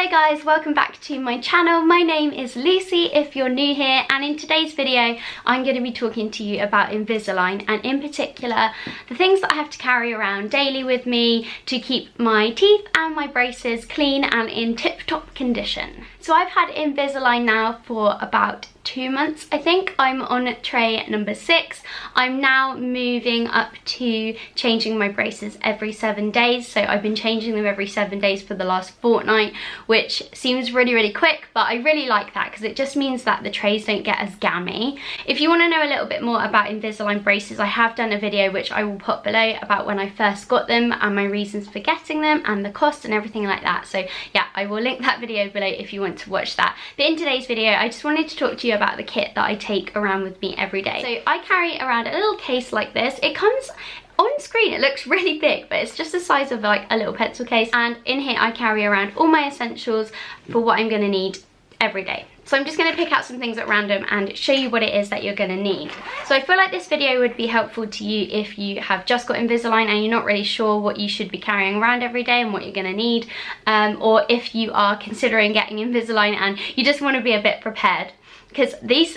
Hello guys, welcome back to my channel. My name is Lucy if you're new here, and in today's video I'm going to be talking to you about Invisalign, and in particular the things that I have to carry around daily with me to keep my teeth and my braces clean and in tip-top condition. So I've had Invisalign now for about 2 months, I think. I'm on tray number 6. I'm now moving up to changing my braces every 7 days. So I've been changing them every 7 days for the last fortnight, which seems really quick, but I really like that because it just means that the trays don't get as gammy. If you want to know a little bit more about Invisalign braces, I have done a video which I will put below about when I first got them and my reasons for getting them and the cost and everything like that. So yeah, I will link that video below if you want to watch that. But in today's video, I just wanted to talk to you about the kit that I take around with me every day. So I carry around a little case like this. It comes on screen, it looks really big, but it's just the size of like a little pencil case, and in here I carry around all my essentials for what I'm going to need every day. So I'm just going to pick out some things at random and show you what it is that you're going to need. So I feel like this video would be helpful to you if you have just got Invisalign and you're not really sure what you should be carrying around every day and what you're going to need, or if you are considering getting Invisalign and you just want to be a bit prepared. Because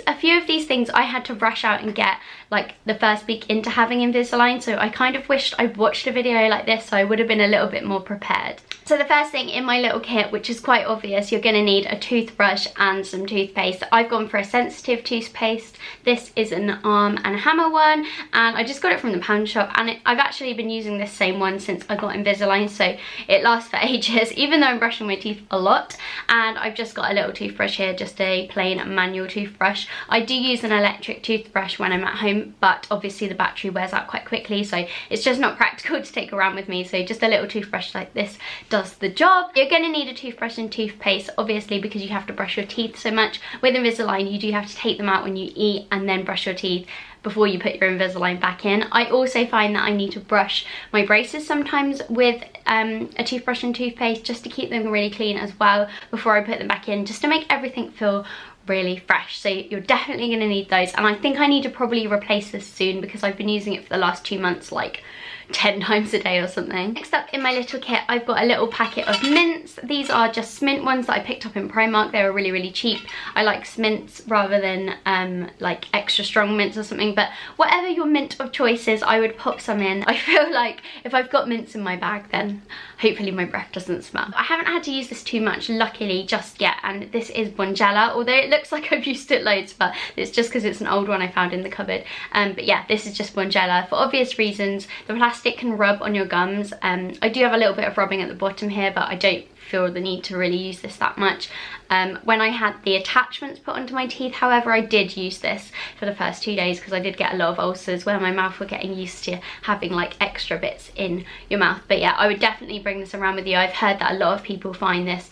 a few of these things I had to rush out and get like the first week into having Invisalign, so I kind of wished I'd watched a video like this so I would have been a little bit more prepared. So the first thing in my little kit, which is quite obvious, you're going to need a toothbrush and some toothpaste. I've gone for a sensitive toothpaste. This is an arm and hammer one, and I just got it from the pound shop, and I've actually been using this same one since I got Invisalign, so it lasts for ages, even though I'm brushing my teeth a lot. And I've just got a little toothbrush here, just a plain manual toothbrush. I do use an electric toothbrush when I'm at home, but obviously the battery wears out quite quickly, so it's just not practical to take around with me, so just a little toothbrush like this does the job. You're going to need a toothbrush and toothpaste, obviously, because you have to brush your teeth so much. With Invisalign, you do have to take them out when you eat and then brush your teeth before you put your Invisalign back in. I also find that I need to brush my braces sometimes with a toothbrush and toothpaste just to keep them really clean as well before I put them back in, just to make everything feel really fresh. So you're definitely going to need those, and I think I need to probably replace this soon because I've been using it for the last 2 months like 10 times a day or something. Next up in my little kit, I've got a little packet of mints. These are just mint ones that I picked up in Primark. They were really cheap. I like mints rather than like extra strong mints or something, but whatever your mint of choice is, I would pop some in. I feel like if I've got mints in my bag, then hopefully my breath doesn't smell. I haven't had to use this too much, luckily, just yet, and this is Bonjela, although it looks like I've used it loads, but it's just because it's an old one I found in the cupboard. But yeah, this is just Bonjela for obvious reasons. The plastic can rub on your gums. I do have a little bit of rubbing at the bottom here, but I don't feel the need to really use this that much. When I had the attachments put onto my teeth, however, I did use this for the first 2 days because I did get a lot of ulcers where my mouth were getting used to having like extra bits in your mouth. But yeah, I would definitely bring this around with you. I've heard that a lot of people find this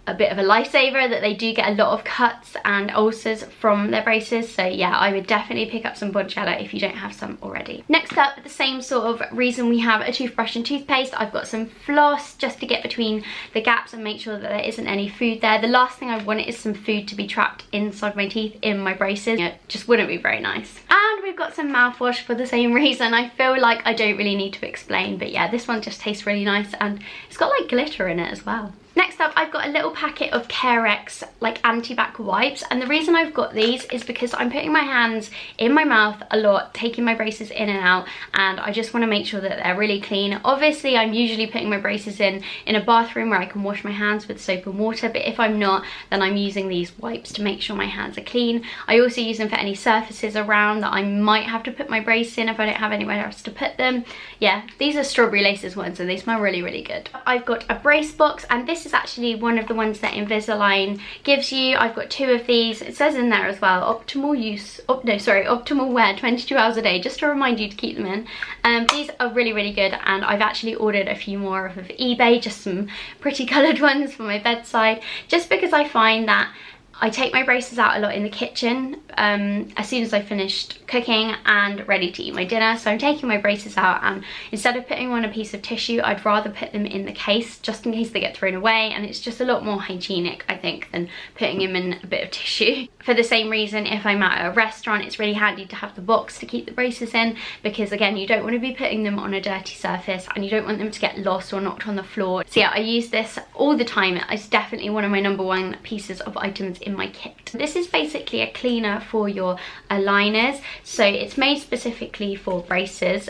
a bit of a lifesaver, that they do get a lot of cuts and ulcers from their braces. So yeah, I would definitely pick up some Bonjela if you don't have some already. Next up, the same sort of reason we have a toothbrush and toothpaste, I've got some floss just to get between the gaps and make sure that there isn't any food there. The last thing I want is some food to be trapped inside my teeth in my braces. It just wouldn't be very nice. And we've got some mouthwash for the same reason. I feel like I don't really need to explain, but yeah, this one just tastes really nice and it's got like glitter in it as well. Next up, I've got a little packet of Carex like anti-bac wipes, and the reason I've got these is because I'm putting my hands in my mouth a lot, taking my braces in and out, and I just want to make sure that they're really clean. Obviously, I'm usually putting my braces in a bathroom where I can wash my hands with soap and water, but if I'm not, then I'm using these wipes to make sure my hands are clean. I also use them for any surfaces around that I might have to put my brace in if I don't have anywhere else to put them. Yeah, these are strawberry laces ones and they smell really good. I've got a brace box, and this is actually one of the ones that Invisalign gives you. I've got 2 of these. It says in there as well, optimal wear 22 hours a day, just to remind you to keep them in. These are really good, and I've actually ordered a few more off of eBay, just some pretty coloured ones for my bedside, just because I find that I take my braces out a lot in the kitchen as soon as I finished cooking and ready to eat my dinner. So I'm taking my braces out, and instead of putting them on a piece of tissue, I'd rather put them in the case just in case they get thrown away, and it's just a lot more hygienic, I think, than putting them in a bit of tissue. For the same reason, if I'm at a restaurant, it's really handy to have the box to keep the braces in, because again, you don't want to be putting them on a dirty surface and you don't want them to get lost or knocked on the floor. So yeah, I use this all the time. It's definitely one of my #1 pieces of items in my kit. This is basically a cleaner for your aligners. So it's made specifically for braces,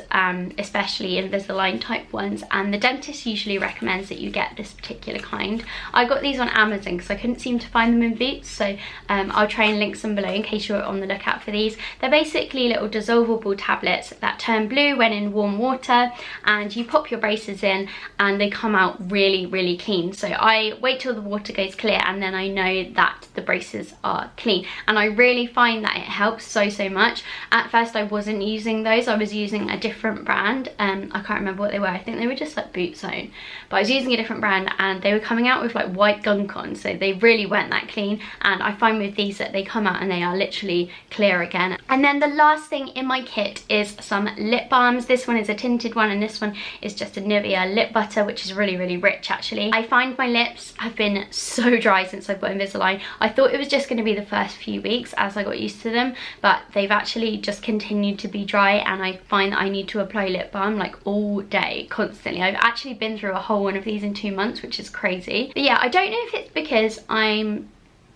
especially Invisalign type ones, and the dentist usually recommends that you get this particular kind. I got these on Amazon because I couldn't seem to find them in Boots, so I'll try and link some below in case you're on the lookout for these. They're basically little dissolvable tablets that turn blue when in warm water, and you pop your braces in and they come out really clean. So I wait till the water goes clear and then I know that the braces are clean, and I really find that it helps so much. At first I wasn't using those, I was using a different brand. I can't remember what they were, I think they were just like Boot Zone, but I was using a different brand and they were coming out with like white gunk on, so they really weren't that clean. And I find with these that they come out and they are literally clear again. And then the last thing in my kit is some lip balms. This one is a tinted one and this one is just a Nivea Lip Butter, which is really rich actually. I find my lips have been so dry since I've got Invisalign. I thought it was just going to be the first few weeks as I got used to them, but they've actually just continued to be dry, and I find that I need to apply lip balm like all day, constantly. I've actually been through a whole one of these in 2 months, which is crazy. But yeah, I don't know if it's because I'm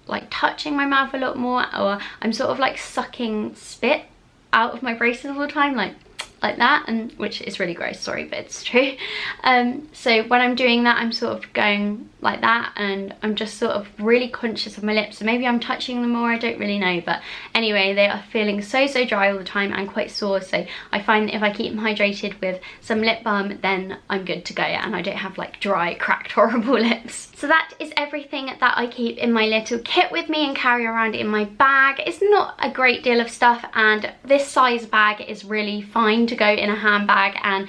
like touching my mouth a lot more, or I'm sort of like sucking spit out of my braces all the time, like that, and which is really gross, sorry, but it's true. So when I'm doing that, I'm sort of going like that, and I'm just sort of really conscious of my lips, so maybe I'm touching them more, I don't really know. But anyway, they are feeling so dry all the time and quite sore, so I find that if I keep them hydrated with some lip balm, then I'm good to go, and I don't have like dry, cracked, horrible lips. So that is everything that I keep in my little kit with me and carry around in my bag. It's not a great deal of stuff, and this size bag is really fine to go in a handbag, and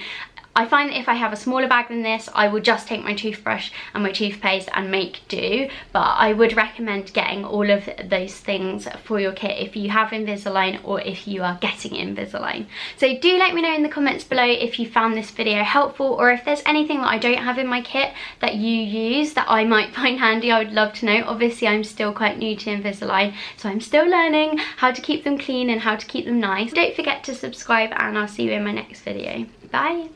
I find that if I have a smaller bag than this, I will just take my toothbrush and my toothpaste and make do. But I would recommend getting all of those things for your kit if you have Invisalign or if you are getting Invisalign. So do let me know in the comments below if you found this video helpful, or if there's anything that I don't have in my kit that you use that I might find handy. I would love to know. Obviously I'm still quite new to Invisalign, so I'm still learning how to keep them clean and how to keep them nice. Don't forget to subscribe, and I'll see you in my next video. Bye!